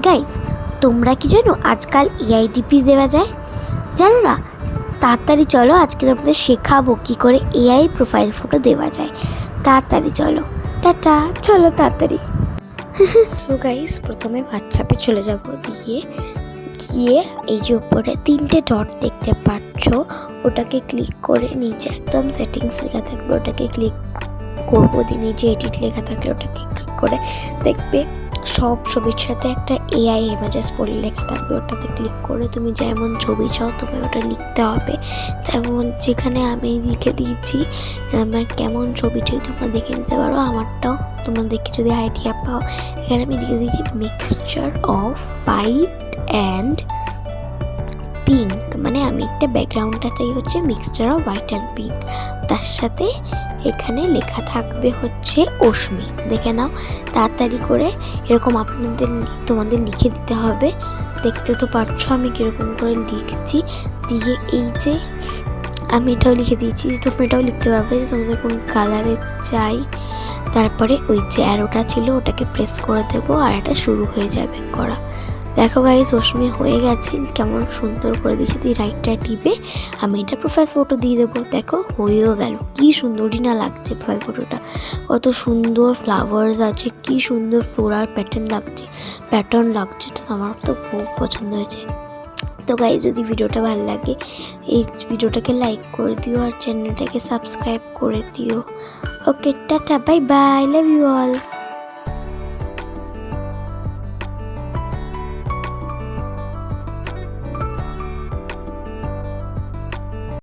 Guys, তোমরা কি জানো আজকাল এআইডিপি দেওয়া যায়? জানো না? তাড়াতাড়ি চলো, আজকে তোমাদের শেখাবো কী করে এআই প্রোফাইল ফটো দেওয়া যায়। তাড়াতাড়ি চলো, টাটা, চলো তাড়াতাড়ি। সো গাইস, প্রথমে হোয়াটসঅ্যাপে চলে যাব, গিয়ে এই যে উপরে 3টে ডট দেখতে পাচ্ছ, ওটাকে ক্লিক করে নিচে একদম সেটিংস লেখা থাকবে, ওটাকে ক্লিক করবো। দিয়ে নিচে এডিট লেখা থাকলে ওটাকে ক্লিক করে দেখবে সব ছবির সাথে একটা এআই ইমেজেস বলে লেখা থাকবে, ওটাতে ক্লিক করে তুমি যেমন ছবি চাও তোমার ওটা লিখতে হবে। যেমন যেখানে আমি লিখে দিয়েছি আমার কেমন ছবি চাই, তোমরা দেখে নিতে পারো। আমারটাও তোমরা দেখে যদি আইডিয়া পাও, এখানে আমি লিখে দিয়েছি mixture off white and pink, মানে আমি একটা ব্যাকগ্রাউন্ডটা চাই হচ্ছে mixture off white and pink. তার সাথে এখানে লেখা থাকবে হচ্ছে অশ্মি, দেখে নাও তাড়াতাড়ি করে। এরকম তোমাদের লিখে দিতে হবে। দেখতে তো পারছো আমি কীরকম করে লিখছি। দিয়ে এই যে আমি এটাও লিখে দিয়েছি, তুমি এটাও লিখতে পারবে যে তোমাদের কোন কালারের চাই। তারপরে ওই যে অ্যারোটা ছিল ওটাকে প্রেস করে দেবো আর এটা শুরু হয়ে যাবে করা। দেখো গাইস, অশ্মি হয়ে গেছে, কেমন সুন্দর করে দিয়েছি। দিয়ে রাইটটা টিপে আমি এটা প্রোফাইল ফটো দিয়ে দেবো। দেখো হয়েও গেল, কী সুন্দরই না লাগছে প্রোফাইল ফটোটা, কত সুন্দর ফ্লাওয়ার্স আছে, কি সুন্দর ফ্লোরাল প্যাটার্ন লাগছে। এটা আমার তো খুব পছন্দ হয়েছে। তো গাইস, যদি ভিডিওটা ভালো লাগে এই ভিডিওটাকে লাইক করে দিও আর চ্যানেলটাকে সাবস্ক্রাইব করে দিও। Okay, tata, bye bye, love you all.